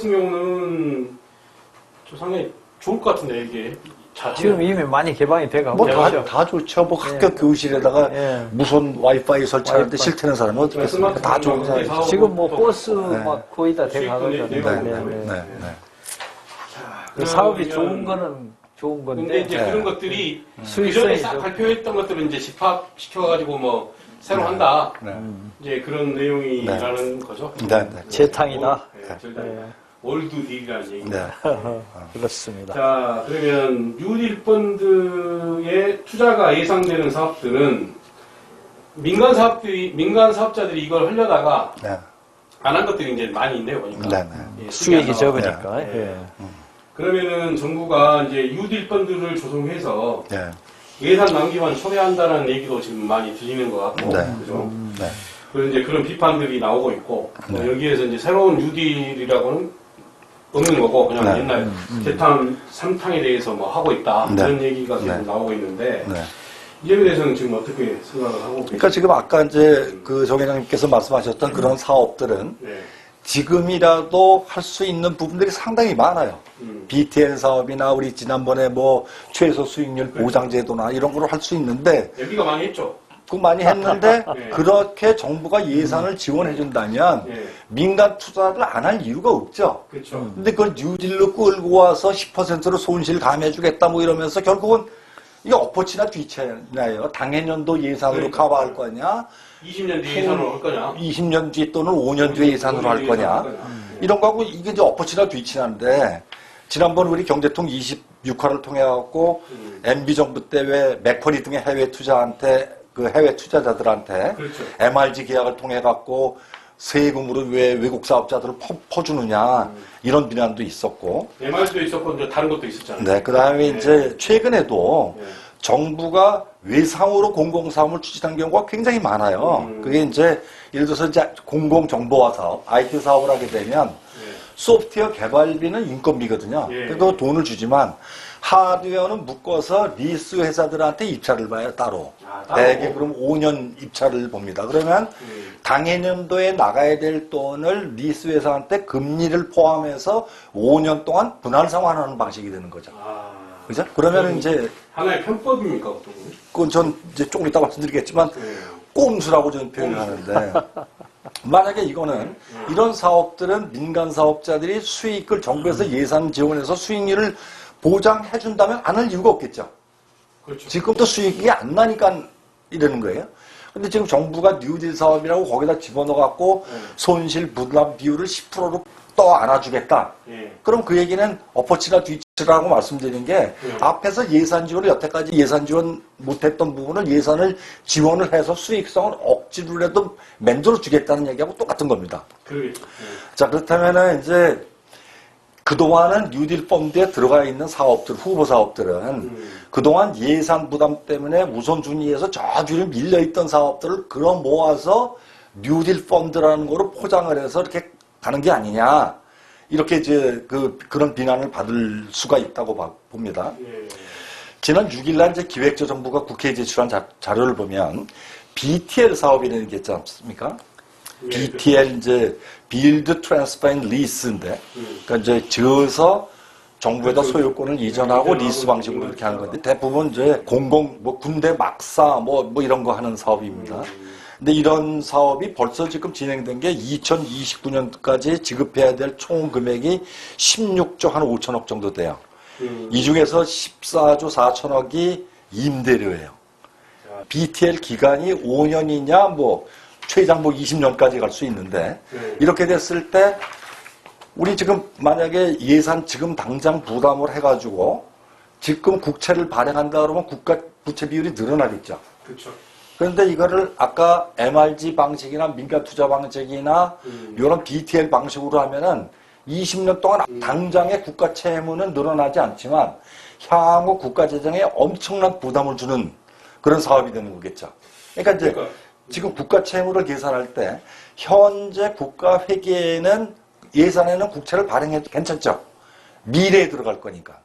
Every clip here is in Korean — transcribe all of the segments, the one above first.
같은 경우는 좀 상당히 좋을 것 같은데 이게 지금 이미 많이 개방이 돼가고 뭐 다 좋죠. 뭐 학교 교실에다가 무선 와이파이 설치하는데 싫다는 사람은 어떻게 했습니까? 다 좋은 사람이죠. 지금 뭐 버스 막 거의 다 돼가고 그 사업이 좋은 거는 좋은 건데 근데 이제 그런 것들이 수익성이 그전에 싹 발표했던 것들은 이제 집합시켜가지고 뭐 새로 한다. 이제 그런 내용이라는 거죠. 재탕이다. 월드 딜이라는 얘기입니다. 그렇습니다. 자, 그러면 뉴딜 펀드에 투자가 예상되는 사업들은 민간 사업자들이 이걸 하려다가 안 한 것들이 이제 많이 있네요, 보니까. 수익이 적으니까. 그러면은 정부가 이제 뉴딜 펀드를 조성해서 예산 낭비만 초래한다는 얘기도 지금 많이 들리는 것 같고, 그죠? 그리고 이제 그런 비판들이 나오고 있고, 여기에서 이제 새로운 뉴딜이라고는 없는 거고, 그냥 옛날 재탕, 3탕에 대해서 뭐 하고 있다. 그런 얘기가 지금 나오고 있는데, 이 점에 대해서는 지금 어떻게 생각을 하고 계세요? 그러니까 지금 아까 이제 그 정 회장님께서 말씀하셨던 그런 사업들은 지금이라도 할 수 있는 부분들이 상당히 많아요. BTL 사업이나 우리 지난번에 뭐 최소 수익률 보장 제도나 이런 거를 할 수 있는데 여기가 많이 했죠. 그 많이 했는데 그렇게 정부가 예산을 지원해 준다면 민간 투자를 안 할 이유가 없죠. 그렇죠. 근데 그걸 뉴딜로 끌고 와서 10%로 손실 감해 주겠다 뭐 이러면서 결국은 이게 엎어치나 뒤치나요. 당해년도 예산으로 커버할 거냐 20년 뒤에 예산으로 할 거냐 20년 뒤 또는 5년 뒤에 예산으로 할 거냐 이런 거하고 이게 이제 엎어치나 뒤치나인데 지난번 우리 경제통 26화를 통해 갖고 MB 정부 때 왜 맥쿼리 등의 해외 투자자들한테 MRG 계약을 통해 갖고 세금으로 왜 외국 사업자들을 퍼주느냐 이런 비난도 있었고 MRG도 있었고 이제 다른 것도 있었잖아요. 네, 그다음에 이제 최근에도 정부가 외상으로 공공사업을 추진한 경우가 굉장히 많아요. 그게 이제 예를 들어서 이제 공공정보화 사업, IT 사업을 하게 되면 소프트웨어 개발비는 인건비거든요. 그래서 돈을 주지만 하드웨어는 묶어서 리스 회사들한테 입찰을 봐요, 따로. 대개 그럼 5년 입찰을 봅니다. 그러면 당해년도에 나가야 될 돈을 리스 회사한테 금리를 포함해서 5년 동안 분할 상환하는 방식이 되는 거죠. 그죠? 그러면 이제 하나의 편법입니까, 어떤 거? 그건 전 이제 조금 이따 말씀드리겠지만 꼼수라고 저는 표현을 하는데 만약에 이거는 이런 사업들은 민간 사업자들이 수익을 정부에서 예산 지원해서 수익률을 보장해 준다면 안 할 이유가 없겠죠. 그렇죠. 지금부터 수익이 안 나니까 이러는 거예요. 근데 지금 정부가 뉴딜 사업이라고 거기다 집어넣어 갖고 손실 부담 비율을 10%로 또 안아주겠다. 그럼 그 얘기는 엎어치나 뒤치라고 말씀드리는 게 앞에서 예산 지원을 여태까지 예산 지원 못했던 부분을 예산을 지원을 해서 수익성을 억지로라도 만들어 주겠다는 얘기하고 똑같은 겁니다. 자, 그렇다면은 이제 그동안은 뉴딜 펀드에 들어가 있는 사업들, 후보 사업들은 그동안 예산 부담 때문에 우선순위에서 저주를 밀려있던 사업들을 끌어 모아서 뉴딜 펀드라는 거로 포장을 해서 이렇게 가는 게 아니냐. 이렇게 이제 그런 비난을 받을 수가 있다고 봅니다. 지난 6일날 이제 기획재정부가 국회에 제출한 자료를 보면 BTL 사업이라는 게 있지 않습니까? BTL 이제 Build, Transfer and Lease인데, 그러니까 이제 지어서 정부에다 소유권을 이전하고 리스 방식으로 이렇게 하는 건데 대부분 이제 군대 막사 뭐 이런 거 하는 사업입니다. 근데 이런 사업이 벌써 지금 진행된 게 2029년까지 지급해야 될 총 금액이 16조 한 5천억 정도 돼요. 이 중에서 14조 4천억이 임대료예요. BTL 기간이 5년이냐 뭐 최장 뭐 20년까지 갈 수 있는데 이렇게 됐을 때 우리 지금 만약에 예산 지금 당장 부담을 해가지고 지금 국채를 발행한다 그러면 국가 부채 비율이 늘어나겠죠. 그렇죠. 그런데 이거를 아까 MRG 방식이나 민간 투자 방식이나 이런 BTL 방식으로 하면은 20년 동안 당장의 국가 채무는 늘어나지 않지만 향후 국가 재정에 엄청난 부담을 주는 그런 사업이 되는 거겠죠. 그러니까 이제 지금 국가 채무를 계산할 때 현재 국가 회계에는 예산에는 국채를 발행해도 괜찮죠. 미래에 들어갈 거니까.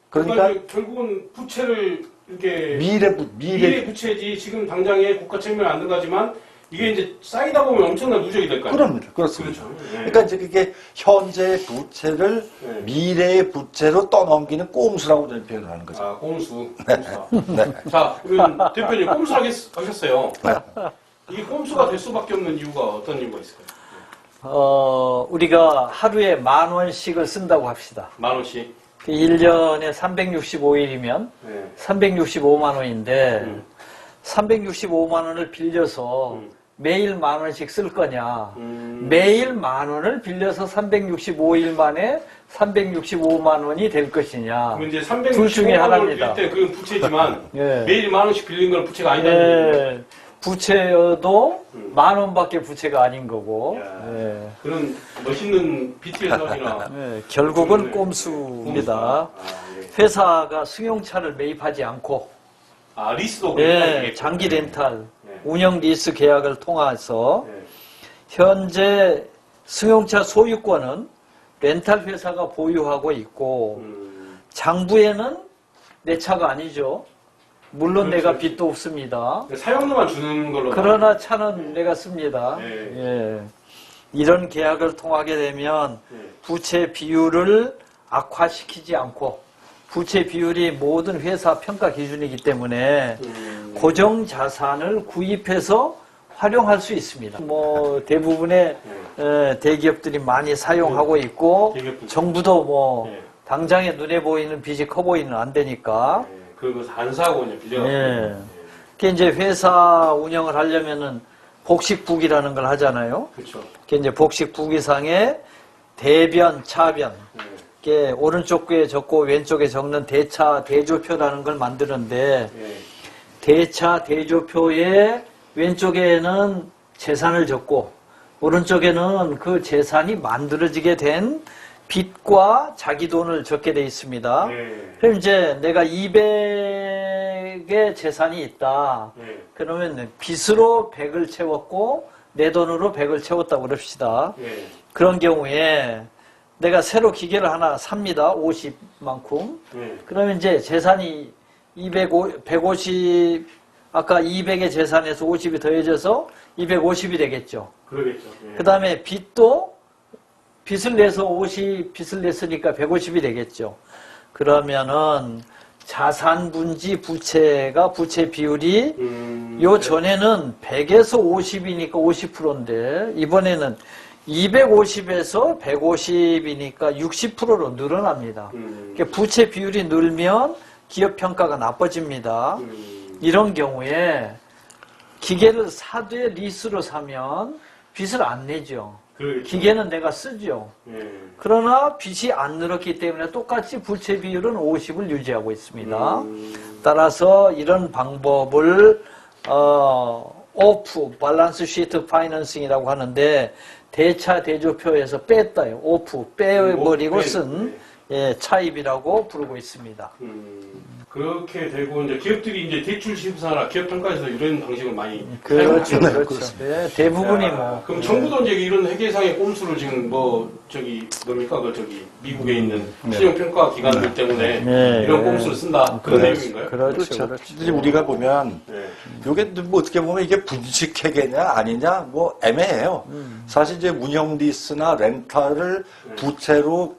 그러니까 결국은 부채를 이렇게 미래 부채지 지금 당장에 국가 채무는 안 들어가지만 이게 이제 쌓이다 보면 엄청난 누적이 될 거 아니에요? 그렇습니다. 그렇죠. 네. 그러니까 이제 그게 현재의 부채를 네. 미래의 부채로 떠넘기는 꼼수라고 저는 표현을 하는 거죠. 아, 꼼수. 네. 꼼수다. 네. 자, 그럼 대표님 꼼수 하셨어요. 네. 이게 꼼수가 될 수밖에 없는 이유가 어떤 이유가 있을까요? 우리가 하루에 10,000원씩을 쓴다고 합시다. 10,000원씩. 1년에 365일이면 네. 365만 원인데 365만 원을 빌려서 매일 10,000원씩 쓸 거냐. 매일 10,000원을 빌려서 365일 만에 365만 원이 될 것이냐. 그럼 이제 둘 중에 365만 원을 하나입니다. 빌릴 때 그건 부채지만 예. 매일 10,000원씩 빌린 건 부채가 아니다는 얘기예요. 예, 부채여도 10,000원밖에 부채가 아닌 거고. 야. 예. 그런 멋있는 BTS 사진이나 예, 결국은 네. 꼼수입니다. 아, 예. 회사가 승용차를 매입하지 않고 아, 리스도 예, 장기 렌탈, 네. 운영 리스 계약을 통해서 네. 현재 승용차 소유권은 렌탈 회사가 보유하고 있고 장부에는 내 차가 아니죠. 물론 그렇죠. 내가 빚도 없습니다. 사용료만 주는 걸로. 그러나 차는 내가 씁니다. 네. 예. 이런 계약을 통하게 되면 네. 부채 비율을 악화시키지 않고 부채 비율이 모든 회사 평가 기준이기 때문에 고정 자산을 구입해서 활용할 수 있습니다. 뭐 대부분의 대기업들이 많이 사용하고 있고 대기업들. 정부도 뭐 네. 당장에 눈에 보이는 빚이 커 보이는 안 되니까. 네. 그거 안 사고 그냥 빌려갖고. 예. 그 이제 회사 운영을 하려면은 복식부기라는 걸 하잖아요. 그렇죠. 그 이제 복식부기상에 대변, 차변. 네. 이게 오른쪽 에 적고 왼쪽에 적는 대차 대조표라는 걸 만드는데 네. 대차 대조표의 왼쪽에는 재산을 적고 오른쪽에는 그 재산이 만들어지게 된 빚과 자기 돈을 적게 돼 있습니다. 네. 그럼 이제 내가 200의 재산이 있다. 네. 그러면 빚으로 100을 채웠고 내 돈으로 100을 채웠다고 그럽시다. 네. 그런 경우에 내가 새로 기계를 하나 삽니다. 50만큼. 네. 그러면 이제 재산이 150, 아까 200의 재산에서 50이 더해져서 250이 되겠죠. 그러겠죠. 네. 그 다음에 빚도 빚을 내서 50 빚을 냈으니까 150이 되겠죠. 그러면은 자산분지 부채가 부채 비율이 요 전에는 100에서 50이니까 50%인데 이번에는 250에서 150이니까 60%로 늘어납니다. 그러니까 부채 비율이 늘면 기업 평가가 나빠집니다. 이런 경우에 기계를 사되 리스로 사면 빚을 안 내죠. 그러겠죠. 기계는 내가 쓰죠. 네. 그러나 빚이 안 늘었기 때문에 똑같이 부채 비율은 50을 유지하고 있습니다. 따라서 이런 방법을 오프, 밸런스 시트 파이낸싱이라고 하는데 대차 대조표에서 뺐다요. 오프, 빼버리고 쓴 예, 차입이라고 부르고 있습니다. 그렇게 되고 이제 기업들이 이제 대출 심사나 기업 평가에서 이런 방식을 많이 그렇죠, 사용하잖아요. 그렇죠. 예, 대부분이 뭐. 그럼 정부도 이제 이런 회계상의 꼼수를 지금 뭐 저기 뭡니까 그 저기 미국에 있는 신용평가 기관들 때문에 네, 이런 네. 꼼수를 쓴다 그런 내용인가요? 그렇죠. 이제 우리가 보면 네. 이게 뭐 어떻게 보면 이게 분식회계냐 아니냐 뭐 애매해요. 사실 이제 운영 리스나 렌탈을 부채로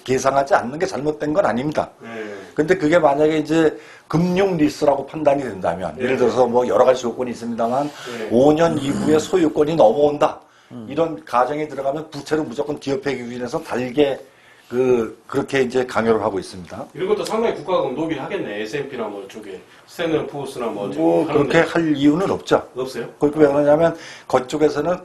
계상하지 않는 게 잘못된 건 아닙니다. 네. 근데 그게 만약에 이제 금융 리스라고 판단이 된다면 예를 들어서 뭐 여러 가지 조건이 있습니다만 5년 이후에 소유권이 넘어온다. 이런 가정에 들어가면 부채로 무조건 기업회 기준에서 달게 그렇게 이제 강요를 하고 있습니다. 이런 것도 상당히 국가가 그럼 노비를 하겠네. S&P나 뭐 쪽에 스탠더드 포어스나 뭐 저기 뭐 하는데. 그렇게 할 이유는 없죠. 없어요? 그렇게 왜 그러냐면 그쪽에서는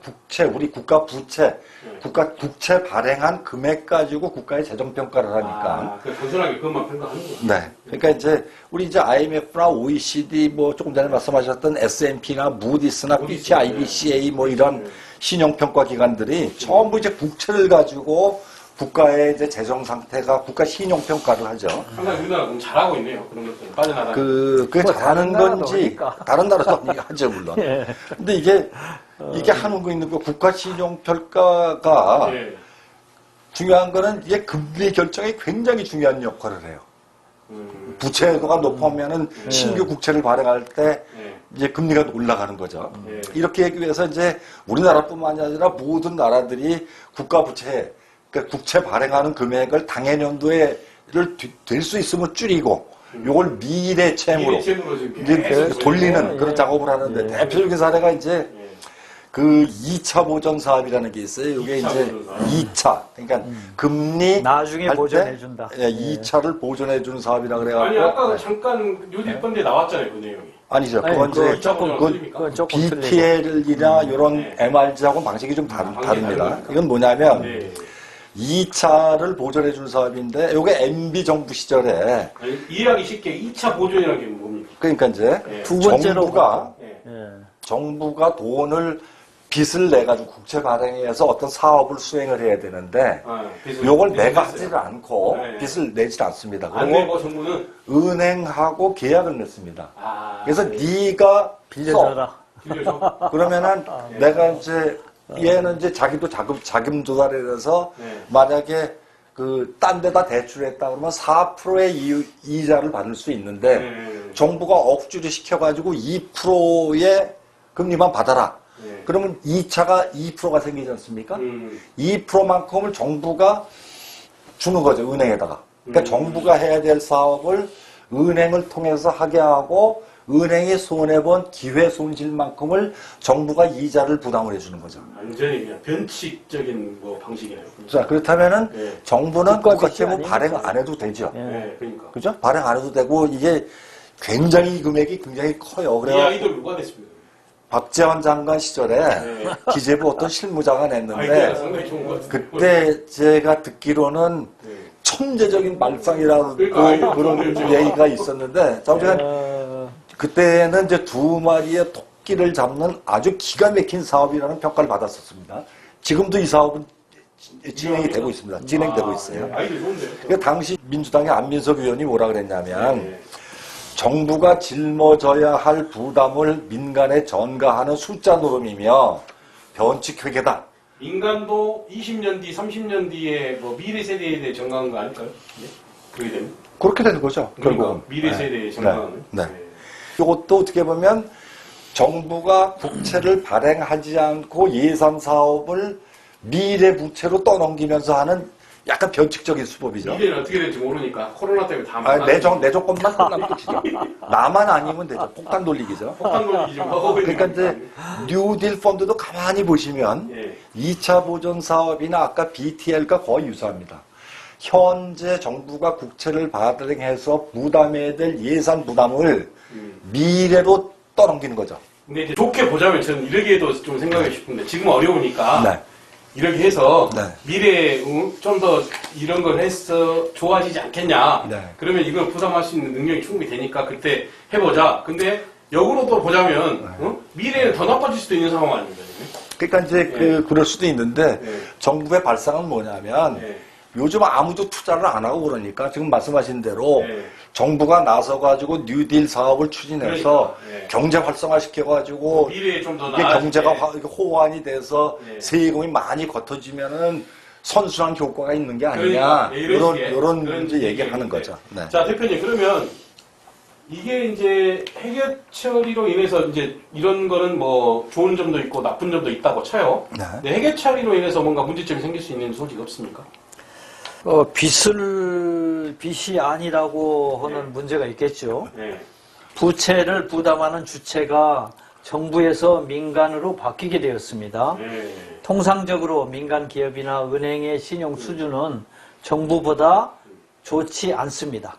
우리 국가 부채, 국가 국채 발행한 금액 가지고 국가의 재정 평가를 하니까. 그 건전하게 그것만 평가하는구나. 네. 그러니까 이제 우리 이제 IMF나 OECD 뭐 조금 전에 말씀하셨던 S&P나 무디스나 피치, IBCA 뭐 이런 신용평가 기관들이 전부 이제 부채를 가지고 국가의 이제 재정 상태가 국가 신용 평가를 하죠. 상당히 우리나라 그럼 잘하고 있네요. 그런 것들은 빠져나가. 그게 뭐 잘하는 다른 건지 나라도 다른 나라도 하죠 물론. 예. 근데 이게 하는 거 있는 거 국가 신용 평가가 예. 중요한 거는 이게 금리 결정에 굉장히 중요한 역할을 해요. 부채도가 높으면은 신규 국채를 발행할 때 이제 금리가 올라가는 거죠. 이렇게 하기 위해서 이제 우리나라뿐만이 아니라 모든 나라들이 국가 부채, 그러니까 국채 발행하는 금액을 당해년도에 될 수 있으면 줄이고 요걸 미래 채무로 이제 돌리는 그런 작업을 하는데 대표적인 사례가 이제 그 2차 보전 사업이라는 게 있어요. 이게 이제 2차. 그러니까 금리 나중에 할 때, 보전해준다. 예, 2차를 보존해주는 사업이라 그래가지고. 아니 아까 잠깐 뉴딜 펀드에 나왔잖아요, 그 내용이. 아니죠. 아니, 그건 이제 그건 조금 틀리죠. BTL이나 이런 MRG하고 방식이 좀 다릅니다. 이건 뭐냐면 네. 2차를 보존해주는 사업인데 이게 MB 정부 시절에 아니, 이해하기 쉽게 2차 보존이라는 게 뭡니까? 그러니까 이제 두 번째로 예. 정부가 돈을 빚을 내가지고 국채 발행해서 어떤 사업을 수행을 해야 되는데 요걸 내가 하지를 않고 빚을 내질 않습니다. 안 그리고 내고 정부는 은행하고 계약을 맺습니다. 아, 그래서 네가 빌려줘라. 빌려줘. 그러면은 내가 이제 얘는 이제 자기도 자금 조달에 대해서 만약에 그 딴 데다 대출했다 그러면 4%의 이자를 받을 수 있는데 정부가 억지로 시켜가지고 2%의 금리만 받아라. 그러면 2차가 2%가 생기지 않습니까? 2%만큼을 정부가 주는 거죠, 은행에다가. 그러니까 정부가 해야 될 사업을 은행을 통해서 하게 하고 은행이 손해본 기회 손실만큼을 정부가 이자를 부담을 해주는 거죠. 완전히 그냥 변칙적인 뭐 방식이네요. 자, 그렇다면은 정부는 국가채무 아닙니까? 발행 안 해도 되죠. 네, 그러니까. 그죠? 발행 안 해도 되고 이게 굉장히 금액이 굉장히 커요. 이 그래서 아이도 누가 됐습니다. 박재원 장관 시절에 기재부 어떤 실무자가 아이디어가 냈는데 상당히 좋은 것 같아요. 그때 제가 듣기로는 천재적인 말썽이라고 그러니까 그런 얘기가 있었는데 그때는 이제 2마리의 토끼를 잡는 아주 기가 막힌 사업이라는 평가를 받았었습니다. 지금도 이 사업은 진행이 되고 있습니다. 진행되고 있어요. 아이디어 좋은데요. 그러니까 당시 민주당의 안민석 의원이 뭐라 그랬냐면 정부가 짊어져야 할 부담을 민간에 전가하는 숫자 노름이며 변칙회계다. 인간도 20년 뒤, 30년 뒤에 뭐 미래 세대에 대해 정강한 거 아닐까요? 네? 그게 되면? 그렇게 되는 거죠. 그러니까 결국은. 미래 세대에 정강하는. 네. 이것도 어떻게 보면 정부가 국채를 발행하지 않고 예산 사업을 미래 부채로 떠넘기면서 하는 약간 변칙적인 수법이죠. 미래는 어떻게 될지 모르니까 코로나 때문에 다 내 조건만 끝나면 끝이죠. 나만 아니면 되죠. 폭탄 돌리기죠. 폭탄 돌리기 좀 하고 있는 그러니까 이제 뉴딜 펀드도 가만히 보시면 2차 보존 사업이나 아까 BTL과 거의 유사합니다. 현재 정부가 국채를 발행해서 부담해야 될 예산 부담을 미래로 떠넘기는 거죠. 근데 이제 좋게 보자면 저는 이러기에도 좀 생각하고 싶은데 지금 어려우니까 이렇게 해서 미래에 좀 더 이런 걸 해서 좋아지지 않겠냐. 그러면 이걸 부담할 수 있는 능력이 충분히 되니까 그때 해보자. 근데 역으로 또 보자면 미래에는 더 나빠질 수도 있는 상황 아닙니까? 그러니까 이제 그럴 수도 있는데 정부의 발상은 뭐냐면 요즘 아무도 투자를 안 하고 그러니까 지금 말씀하신 대로 정부가 나서가지고 뉴딜 사업을 추진해서 경제 활성화 시켜가지고 미래에 좀 더 이게 경제가 호환이 돼서 세금이 많이 걷어지면은 선순환 효과가 있는 게 아니냐. 그러니까, 이런 이제 얘기를 하는 거죠. 네. 자, 대표님, 그러면 이게 이제 해결 처리로 인해서 이제 이런 거는 뭐 좋은 점도 있고 나쁜 점도 있다고 쳐요. 근데 해결 처리로 인해서 뭔가 문제점이 생길 수 있는 소지가 없습니까? 빚이 아니라고 하는 문제가 있겠죠. 부채를 부담하는 주체가 정부에서 민간으로 바뀌게 되었습니다. 통상적으로 민간 기업이나 은행의 신용 수준은 정부보다 좋지 않습니다.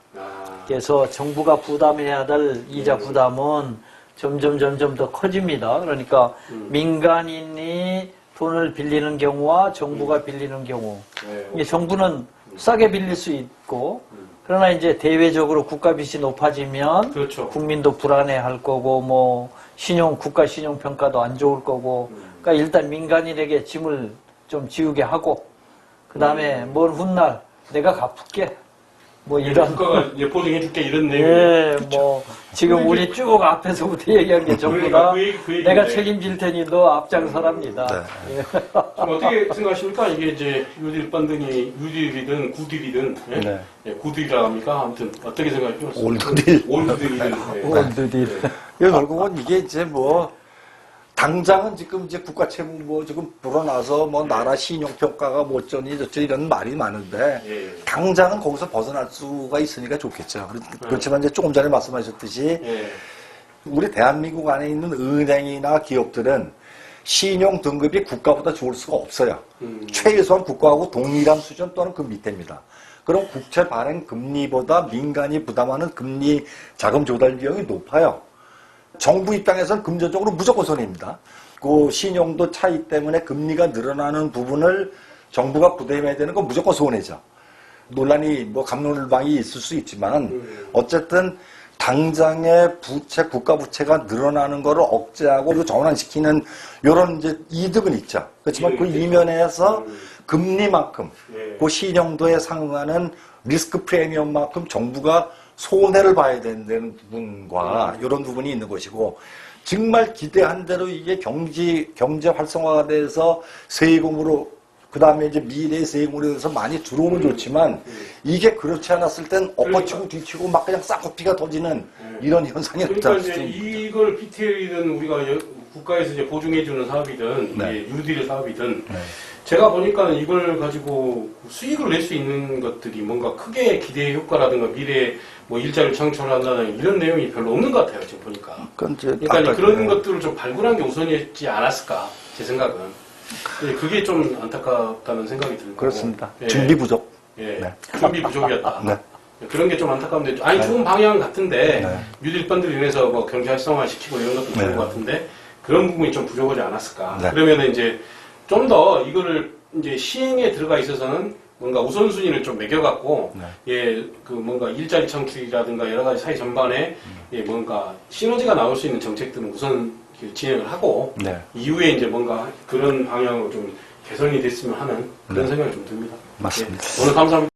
그래서 정부가 부담해야 될 이자 부담은 점점 더 커집니다. 그러니까 민간인이 돈을 빌리는 경우와 정부가 빌리는 경우, 정부는 싸게 빌릴 수 있고, 그러나 이제 대외적으로 국가 빚이 높아지면 국민도 불안해할 거고, 뭐 국가 신용 평가도 안 좋을 거고, 그러니까 일단 민간인에게 짐을 좀 지우게 하고, 그 다음에 먼 훗날 내가 갚을게. 뭐 이런 국가가 보증해줄게 이런 내용. 뭐 지금 우리 쭉 앞에서부터 얘기한 게 전부 다 내가 책임질 테니 너 앞장서랍니다. 지금 어떻게 생각하십니까? 이게 이제 뉴딜 펀드니 뉴딜이든 구딜이든 구딜이라 합니까? 아무튼 어떻게 생각하십니까? 올드딜. 올드딜이든 올드딜. 결국은 이게 이제 뭐 당장은 지금 이제 국가채무 뭐 지금 불어나서 뭐 나라 신용평가가 뭐 어쩌니 저쩌니 이런 말이 많은데 당장은 거기서 벗어날 수가 있으니까 좋겠죠. 그렇지만 이제 조금 전에 말씀하셨듯이 우리 대한민국 안에 있는 은행이나 기업들은 신용 등급이 국가보다 좋을 수가 없어요. 최소한 국가하고 동일한 수준 또는 그 밑에입니다. 그럼 국채 발행 금리보다 민간이 부담하는 금리 자금 조달 비용이 높아요. 정부 입장에서는 금전적으로 무조건 손해입니다. 그 신용도 차이 때문에 금리가 늘어나는 부분을 정부가 부담해야 되는 건 무조건 손해죠. 논란이 뭐 갑론을방이 있을 수 있지만 어쨌든 당장의 부채, 국가 부채가 늘어나는 거를 억제하고 그리고 전환시키는 이런 이제 이득은 있죠. 그렇지만 그 이면에서 금리만큼 그 신용도에 상응하는 리스크 프리미엄만큼 정부가 손해를 봐야 된다는 부분과 이런 부분이 있는 것이고 정말 기대한 대로 이게 경제 활성화가 돼서 세금으로 그 다음에 이제 미래의 세금으로 해서 많이 들어오면 좋지만 이게 그렇지 않았을 땐 엎어치고 뒤치고 막 그냥 쌍코피가 터지는 이런 현상이 그러니까 이제 이걸 PTL이든 우리가 국가에서 이제 보증해주는 사업이든 뉴딜 사업이든 제가 보니까 이걸 가지고 수익을 낼 수 있는 것들이 뭔가 크게 기대 효과라든가 미래에 뭐 일자리를 창출한다는 이런 내용이 별로 없는 것 같아요, 지금 보니까. 그러니까 그런 것들을 좀 발굴한 게 우선이었지 않았을까, 제 생각은. 그게 좀 안타깝다는 생각이 들고. 그렇습니다. 준비 부족. 준비 부족이었다. 그런 게 좀 안타까운데, 좋은 방향 같은데, 뉴딜 펀드로 인해서 뭐 경제 활성화 시키고 이런 것도 좋은 것 같은데, 그런 부분이 좀 부족하지 않았을까. 그러면 이제 좀 더 이거를 이제 시행에 들어가 있어서는 뭔가 우선순위를 좀 매겨갖고, 그 뭔가 일자리 창출이라든가 여러 가지 사회 전반에 뭔가 시너지가 나올 수 있는 정책들은 우선 진행을 하고, 이후에 이제 뭔가 그런 방향으로 좀 개선이 됐으면 하는 그런 생각이 좀 듭니다. 맞습니다. 오늘 감사합니다.